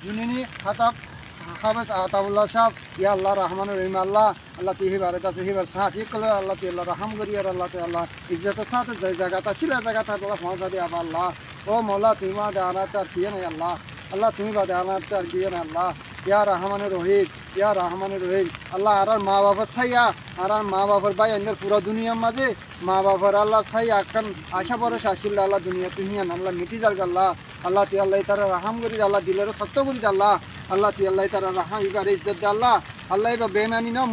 জুনিনি খাতাব হাফেজ আতাউল্লাহ সাহেব ইয়া আল্লাহ রহমানুর রহিম আল্লাহ আল্লাহ তুই হিবার আছে হিবার সাথ ই কলে আল্লাহ তুই আল্লাহ রহম করি আর আল্লাহ তুই আল্লাহ ইজ্জতের সাথে যে জায়গাটা ছিল জায়গাটা আল্লাহ পৌঁছা দিয়ে আবার আল্লাহ ও মৌলা তুমি মা দে আনাতে আর কিয়ে নেই আল্লাহ আল্লাহ তুমি বাদে আনাতে আর কিয়ে নেই আল্লাহ ইয়া রহমানুর রহিম ইয়া রহমানুর রহিম আল্লাহ আর মা বাবার ছাইয়া আর মা বাবার ভাই আইনের পুরো দুনিয়ার মাঝে মা বাবার আল্লাহ ছাইয়া কান আশা ভরসা আসিল আল্লাহ দুনিয়া তুমি আল্লাহ মিটি যার আল্লাহ আল্লাহ তুই আল্লাহ তারা রাহাম করি আল্লাহ দিলের সত্য করি আল্লাহ আল্লাহ তুই আল্লাহ তারা রাহাম এবার ইজ্জত দে আল্লাহ আল্লাহ এবার বেমানি নো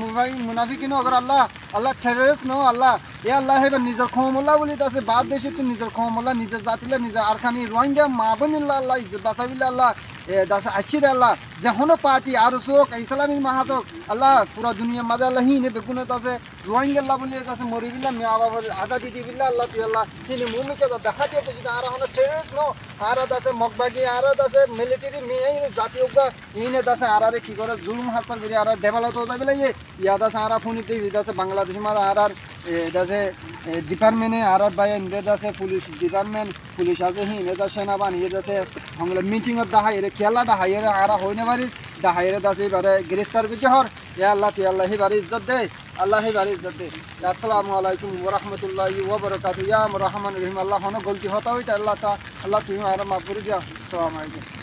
মুনাফিকি নো অগর আল্লাহ আল্লাহ টেররিস্ট নো আল্লাহ এ আল্লাহ এবার নিজের ক্ষমল্লা বলি আছে বাদ দেশে তুই নিজের ক্ষমল্লা নিজের জাতিলে নিজের আরখানি রোহিঙ্গা মা বোনিল্লা আল্লাহ ইজ্জত বাঁচাবিল্লা আল্লাহ দাসে আসছি আল্লাহ যে কোনো পার্টি আর চোখ ইসলামী মাহাজক আল্লাহ পুরো দুনিয়ার মাঝে আল্লাহ হিনে বেগুনত আছে রোহিঙ্গা বলি আছে মরিবিল্লা মা বাবার আজাদি দিবিল্লা আল্লাহ তুই আল্লাহ তিনি মুমিকে দেখা দিয়ে যদি আর হলো টেররিস্ট নো আর আছে মগবাগি আর আছে মিলিটারি মেয়ে জাতীয় ইনে দাসে আর কি করে জুলুম হাসান করি আর ডেভেলপ হতে যাবে ইয়াদ আছে আর ফোনিতে আছে বাংলাদেশের মাঝে আর দাসে ডিপার্টমেন্টে আর ভাই ইন্দের আছে পুলিশ ডিপার্টমেন্ট পুলিশ আছে হিনে দা সেনাবাহিনী আছে আমরা মিটিংত দাহাই খেলা দাহাই আর হইনে পারি দাহাই দাসে এবারে গ্রেফতার করছে হর এ আল্লাহ তুই আল্লাহ এবার ইজ্জত দে আল্লাহ এবার ইজ্জত দে আসসালামু আলাইকুম ওয়া রাহমাতুল্লাহি ওয়া বারাকাতুহু ইয়া রহমান রহিম আল্লাহ হন গলতি হতা হইতা আল্লাহ তা আল্লাহ তুমি আর মাফ করে দিও আসসালামু আলাইকুম